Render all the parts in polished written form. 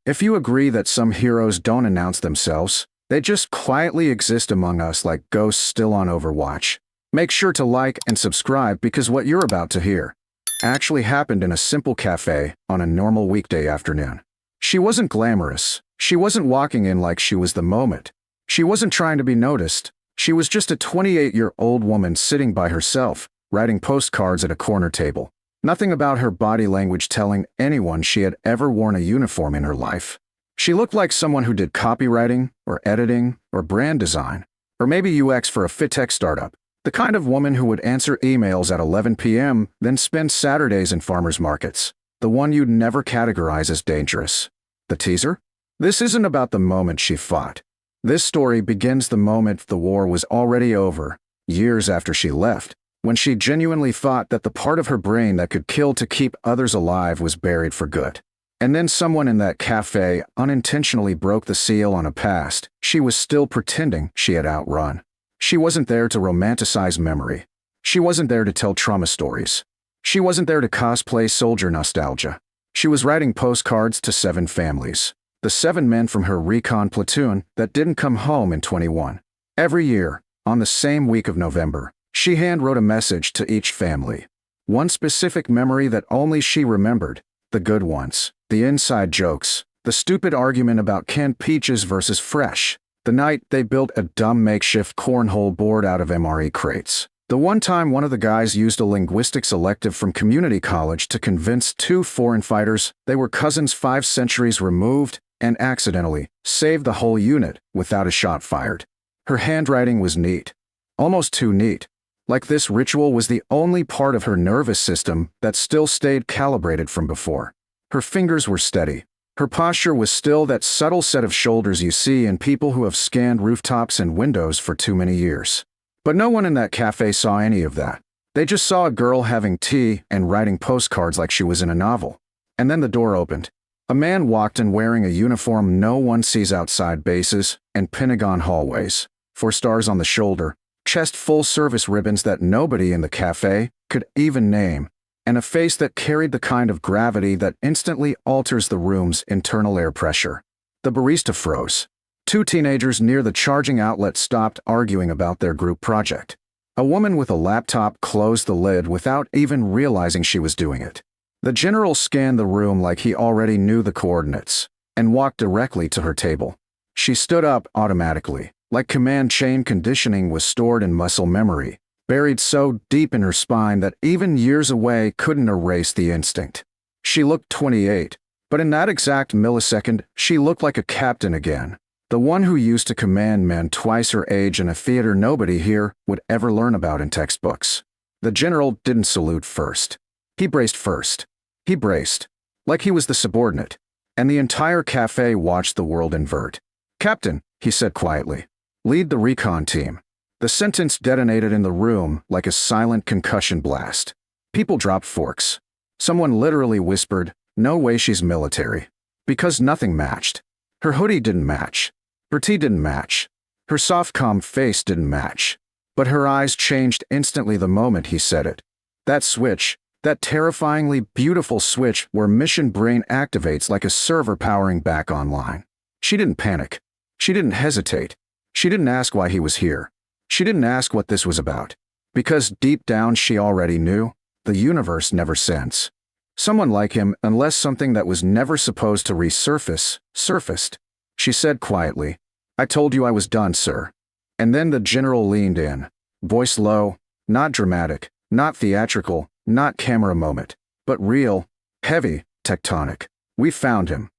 If you agree that some heroes don't announce themselves, they just quietly exist among us like ghosts still on Overwatch, make sure to like and subscribe because what you're about to hear actually happened in a simple cafe on a normal weekday afternoon. She wasn't glamorous. She wasn't walking in like she was the moment. She wasn't trying to be noticed. She was just a 28-year-old woman sitting by herself, writing postcards at a corner table. Nothing about her body language telling anyone she had ever worn a uniform in her life. She looked like someone who did copywriting, or editing, or brand design, or maybe UX for a fintech startup. The kind of woman who would answer emails at 11 p.m., then spend Saturdays in farmers markets. The one you'd never categorize as dangerous. The teaser? This isn't about the moment she fought. This story begins the moment the war was already over, years after she left, when she genuinely thought that the part of her brain that could kill to keep others alive was buried for good. And then someone in that cafe unintentionally broke the seal on a past she was still pretending she had outrun. She wasn't there to romanticize memory. She wasn't there to tell trauma stories. She wasn't there to cosplay soldier nostalgia. She was writing postcards to 7 families. The 7 men from her recon platoon that didn't come home in 21. Every year, on the same week of November, she hand-wrote a message to each family. One specific memory that only she remembered, the good ones, the inside jokes, the stupid argument about canned peaches versus fresh, the night they built a dumb makeshift cornhole board out of MRE crates. The one time one of the guys used a linguistics elective from community college to convince 2 foreign fighters they were cousins 5 centuries removed and accidentally saved the whole unit without a shot fired. Her handwriting was neat. Almost too neat. Like this ritual was the only part of her nervous system that still stayed calibrated from before. Her fingers were steady. Her posture was still that subtle set of shoulders you see in people who have scanned rooftops and windows for too many years. But no one in that cafe saw any of that. They just saw a girl having tea and writing postcards like she was in a novel. And then the door opened. A man walked in wearing a uniform no one sees outside bases and Pentagon hallways. 4 stars on the shoulder, chest full service ribbons that nobody in the cafe could even name, and a face that carried the kind of gravity that instantly alters the room's internal air pressure. The barista froze. 2 teenagers near the charging outlet stopped arguing about their group project. A woman with a laptop closed the lid without even realizing she was doing it. The general scanned the room like he already knew the coordinates, and walked directly to her table. She stood up automatically, like command chain conditioning was stored in muscle memory, buried so deep in her spine that even years away couldn't erase the instinct. She looked 28, but in that exact millisecond, she looked like a captain again. The one who used to command men twice her age in a theater nobody here would ever learn about in textbooks. The general didn't salute first. He braced first. He braced, like he was the subordinate, and the entire cafe watched the world invert. "Captain," he said quietly, "lead the recon team." The sentence detonated in the room like a silent concussion blast. People dropped forks. Someone literally whispered, "No way she's military." Because nothing matched. Her hoodie didn't match. Her tee didn't match. Her soft calm face didn't match. But her eyes changed instantly the moment he said it. That switch, that terrifyingly beautiful switch where mission brain activates like a server powering back online. She didn't panic. She didn't hesitate. She didn't ask why he was here. She didn't ask what this was about. Because deep down she already knew, the universe never sends someone like him unless something that was never supposed to resurface, surfaced. She said quietly, "I told you I was done, sir." And then the general leaned in, voice low, not dramatic, not theatrical, not camera moment, but real, heavy, tectonic. "We found him."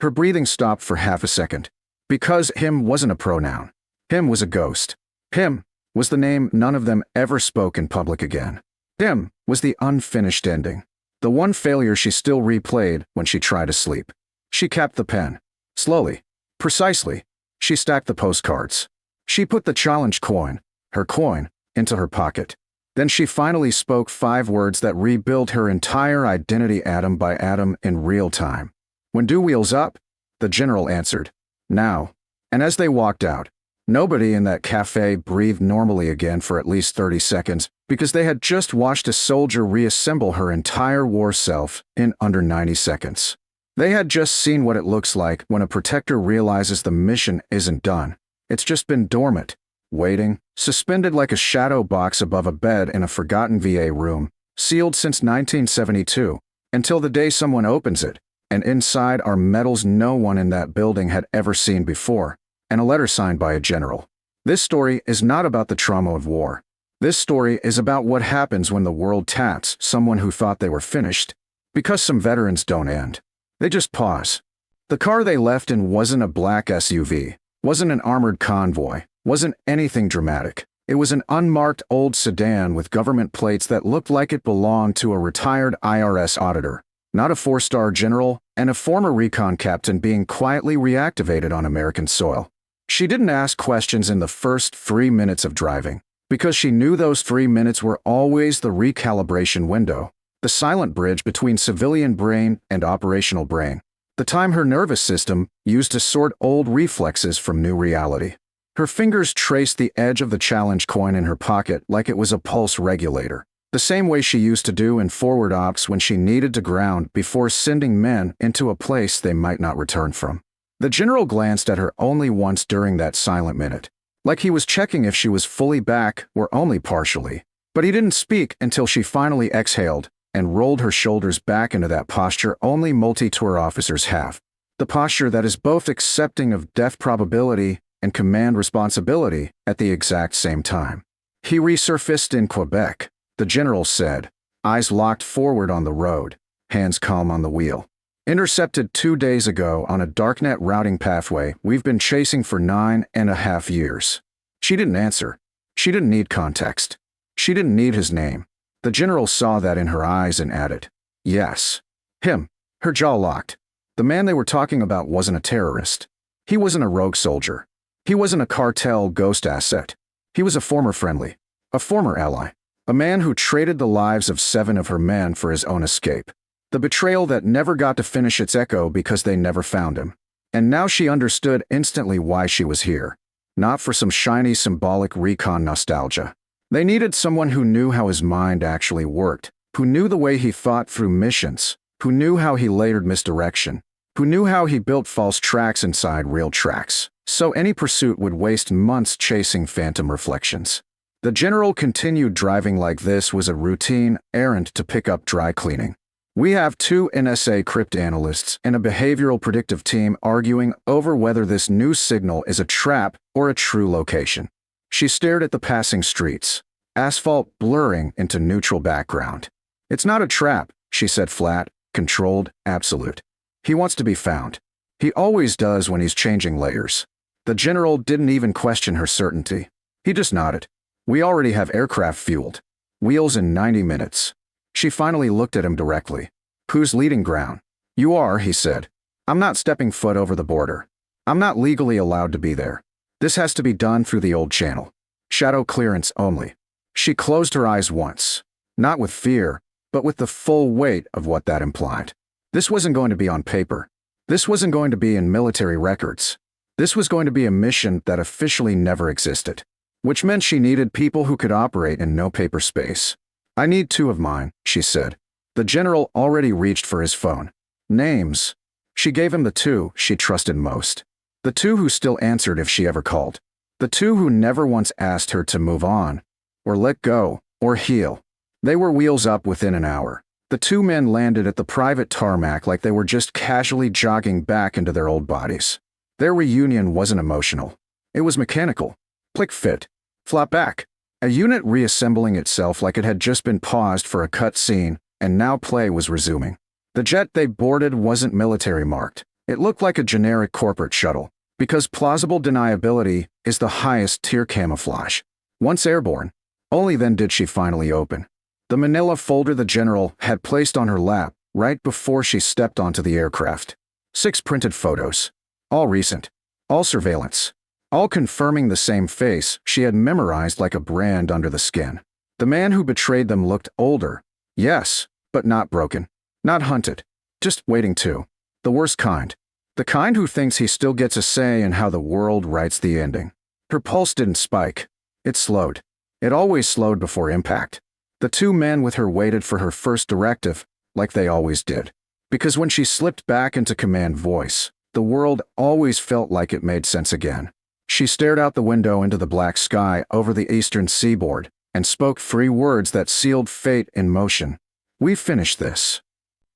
Her breathing stopped for half a second. Because him wasn't a pronoun. Him was a ghost. Him was the name none of them ever spoke in public again. Him was the unfinished ending. The one failure she still replayed when she tried to sleep. She capped the pen. Slowly. Precisely. She stacked the postcards. She put the challenge coin, her coin, into her pocket. Then she finally spoke 5 words that rebuilt her entire identity atom by atom in real time. "When do wheels up?" The general answered. "Now." And as they walked out, nobody in that cafe breathed normally again for at least 30 seconds because they had just watched a soldier reassemble her entire war self in under 90 seconds. They had just seen what it looks like when a protector realizes the mission isn't done. It's just been dormant, waiting, suspended like a shadow box above a bed in a forgotten VA room, sealed since 1972, until the day someone opens it, and inside are medals no one in that building had ever seen before, and a letter signed by a general. This story is not about the trauma of war. This story is about what happens when the world taps someone who thought they were finished, because some veterans don't end. They just pause. The car they left in wasn't a black SUV, wasn't an armored convoy, wasn't anything dramatic. It was an unmarked old sedan with government plates that looked like it belonged to a retired IRS auditor, not a four-star general, and a former Recon Captain being quietly reactivated on American soil. She didn't ask questions in the first 3 minutes of driving, because she knew those 3 minutes were always the recalibration window, the silent bridge between civilian brain and operational brain, the time her nervous system used to sort old reflexes from new reality. Her fingers traced the edge of the challenge coin in her pocket like it was a pulse regulator, the same way she used to do in forward ops when she needed to ground before sending men into a place they might not return from. The general glanced at her only once during that silent minute, like he was checking if she was fully back or only partially, but he didn't speak until she finally exhaled and rolled her shoulders back into that posture only multi-tour officers have, the posture that is both accepting of death probability and command responsibility at the exact same time. He resurfaced in Quebec, the general said, eyes locked forward on the road, hands calm on the wheel. Intercepted 2 days ago on a darknet routing pathway we've been chasing for 9.5 years. She didn't answer. She didn't need context. She didn't need his name. The general saw that in her eyes and added, yes. Him. Her jaw locked. The man they were talking about wasn't a terrorist. He wasn't a rogue soldier. He wasn't a cartel ghost asset. He was a former friendly, a former ally, a man who traded the lives of 7 of her men for his own escape. The betrayal that never got to finish its echo because they never found him. And now she understood instantly why she was here. Not for some shiny symbolic recon nostalgia. They needed someone who knew how his mind actually worked, who knew the way he thought through missions, who knew how he layered misdirection, who knew how he built false tracks inside real tracks, so any pursuit would waste months chasing phantom reflections. The general continued driving like this was a routine errand to pick up dry cleaning. We have 2 NSA cryptanalysts and a behavioral predictive team arguing over whether this new signal is a trap or a true location. She stared at the passing streets, asphalt blurring into neutral background. It's not a trap, she said flat, controlled, absolute. He wants to be found. He always does when he's changing layers. The general didn't even question her certainty. He just nodded. We already have aircraft fueled. Wheels in 90 minutes. She finally looked at him directly. Who's leading ground? You are, he said. I'm not stepping foot over the border. I'm not legally allowed to be there. This has to be done through the old channel. Shadow clearance only. She closed her eyes once. Not with fear, but with the full weight of what that implied. This wasn't going to be on paper. This wasn't going to be in military records. This was going to be a mission that officially never existed. Which meant she needed people who could operate in no paper space. I need 2 of mine, she said. The general already reached for his phone. Names. She gave him the 2 she trusted most. The 2 who still answered if she ever called. The 2 who never once asked her to move on, or let go, or heal. They were wheels up within an hour. The 2 men landed at the private tarmac like they were just casually jogging back into their old bodies. Their reunion wasn't emotional. It was mechanical. Click fit. Flop back. A unit reassembling itself like it had just been paused for a cut scene, and now play was resuming. The jet they boarded wasn't military marked. It looked like a generic corporate shuttle, because plausible deniability is the highest tier camouflage. Once airborne, only then did she finally open. The manila folder the general had placed on her lap right before she stepped onto the aircraft. 6 printed photos. All recent. All surveillance. All confirming the same face she had memorized like a brand under the skin. The man who betrayed them looked older. Yes, but not broken. Not hunted. Just waiting too. The worst kind. The kind who thinks he still gets a say in how the world writes the ending. Her pulse didn't spike. It slowed. It always slowed before impact. The 2 men with her waited for her first directive, like they always did. Because when she slipped back into command voice, the world always felt like it made sense again. She stared out the window into the black sky over the eastern seaboard and spoke 3 words that sealed fate in motion. "We finished this."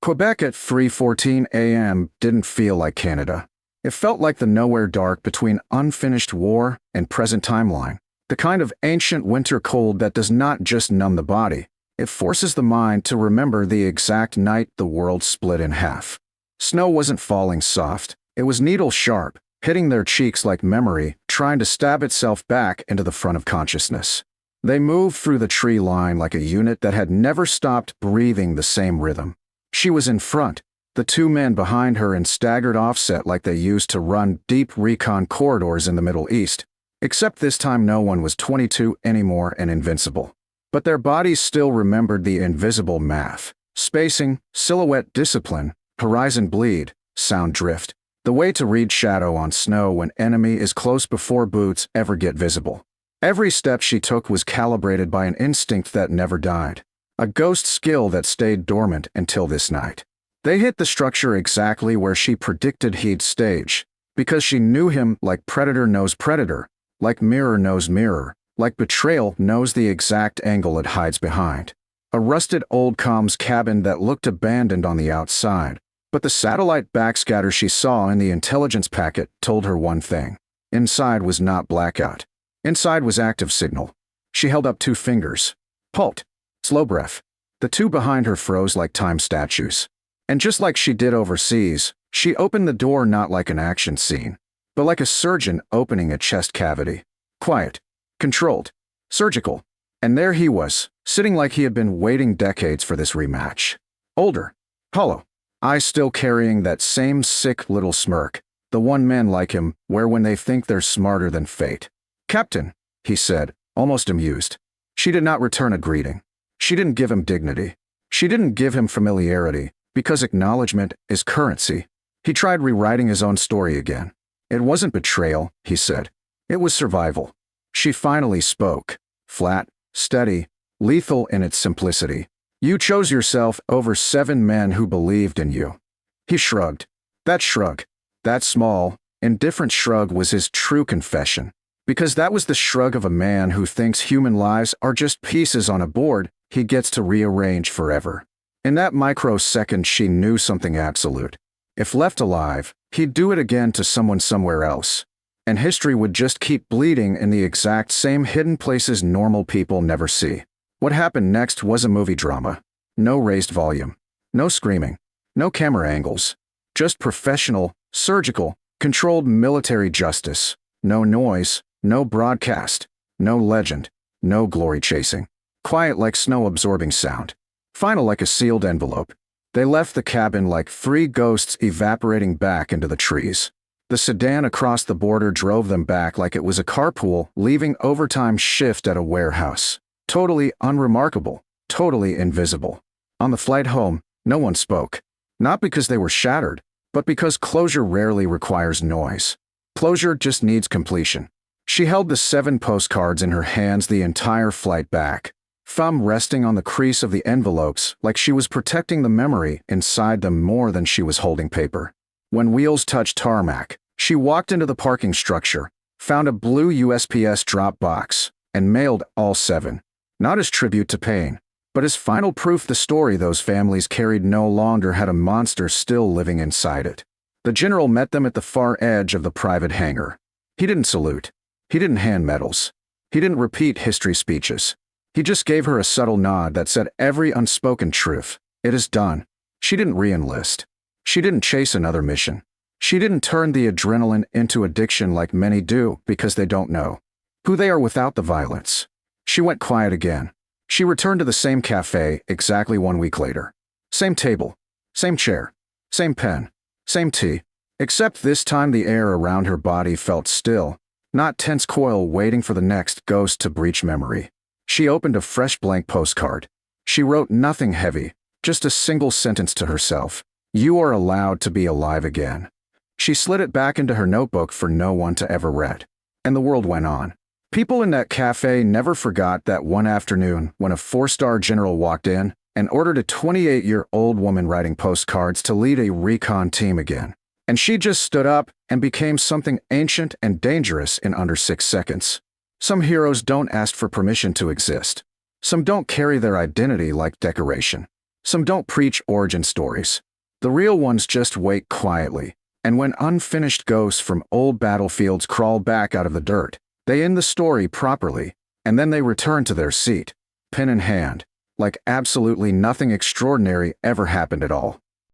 Quebec at 3:14 a.m. didn't feel like Canada. It felt like the nowhere dark between unfinished war and present timeline. The kind of ancient winter cold that does not just numb the body, it forces the mind to remember the exact night the world split in half. Snow wasn't falling soft, it was needle sharp, hitting their cheeks like memory, trying to stab itself back into the front of consciousness. They moved through the tree line like a unit that had never stopped breathing the same rhythm. She was in front, the 2 men behind her in staggered offset like they used to run deep recon corridors in the Middle East, except this time no one was 22 anymore and invincible. But their bodies still remembered the invisible math: spacing, silhouette discipline, horizon bleed, sound drift. The way to read shadow on snow when enemy is close before boots ever get visible. Every step she took was calibrated by an instinct that never died. A ghost skill that stayed dormant until this night. They hit the structure exactly where she predicted he'd stage, because she knew him like predator knows predator, like mirror knows mirror, like betrayal knows the exact angle it hides behind. A rusted old comms cabin that looked abandoned on the outside, but the satellite backscatter she saw in the intelligence packet told her one thing. Inside was not blackout. Inside was active signal. She held up 2 fingers. Halt. Slow breath. The 2 behind her froze like time statues. And just like she did overseas, she opened the door not like an action scene, but like a surgeon opening a chest cavity. Quiet. Controlled. Surgical. And there he was, sitting like he had been waiting decades for this rematch. Older. Hollow. Eyes still carrying that same sick little smirk. The one men like him wear when they think they're smarter than fate. "Captain," he said, almost amused. She did not return a greeting. She didn't give him dignity. She didn't give him familiarity, because acknowledgement is currency. He tried rewriting his own story again. It wasn't betrayal, he said. It was survival. She finally spoke. Flat, steady, lethal in its simplicity. "You chose yourself over 7 men who believed in you." He shrugged. That shrug, that small, indifferent shrug was his true confession. Because that was the shrug of a man who thinks human lives are just pieces on a board he gets to rearrange forever. In that microsecond she knew something absolute. If left alive, he'd do it again to someone somewhere else. And history would just keep bleeding in the exact same hidden places normal people never see. What happened next was a movie drama. No raised volume. No screaming. No camera angles. Just professional, surgical, controlled military justice. No noise, no broadcast, no legend, no glory chasing. Quiet like snow-absorbing sound. Final like a sealed envelope. They left the cabin like 3 ghosts evaporating back into the trees. The sedan across the border drove them back like it was a carpool leaving overtime shift at a warehouse. Totally unremarkable, totally invisible. On the flight home, no one spoke. Not because they were shattered, but because closure rarely requires noise. Closure just needs completion. She held the 7 postcards in her hands the entire flight back, thumb resting on the crease of the envelopes like she was protecting the memory inside them more than she was holding paper. When wheels touched tarmac, she walked into the parking structure, found a blue USPS drop box, and mailed all 7. Not as tribute to pain, but as final proof the story those families carried no longer had a monster still living inside it. The general met them at the far edge of the private hangar. He didn't salute. He didn't hand medals. He didn't repeat history speeches. He just gave her a subtle nod that said every unspoken truth. It is done. She didn't re-enlist. She didn't chase another mission. She didn't turn the adrenaline into addiction like many do because they don't know who they are without the violence. She went quiet again. She returned to the same cafe exactly 1 week later. Same table, same chair, same pen, same tea, except this time the air around her body felt still, not tense coil waiting for the next ghost to breach memory. She opened a fresh blank postcard. She wrote nothing heavy, just a single sentence to herself. "You are allowed to be alive again." She slid it back into her notebook for no one to ever read. And the world went on. People in that cafe never forgot that one afternoon when a 4-star general walked in and ordered a 28-year-old woman writing postcards to lead a recon team again. And she just stood up and became something ancient and dangerous in under 6 seconds. Some heroes don't ask for permission to exist. Some don't carry their identity like decoration. Some don't preach origin stories. The real ones just wait quietly, and when unfinished ghosts from old battlefields crawl back out of the dirt, they end the story properly, and then they return to their seat, pen in hand, like absolutely nothing extraordinary ever happened at all.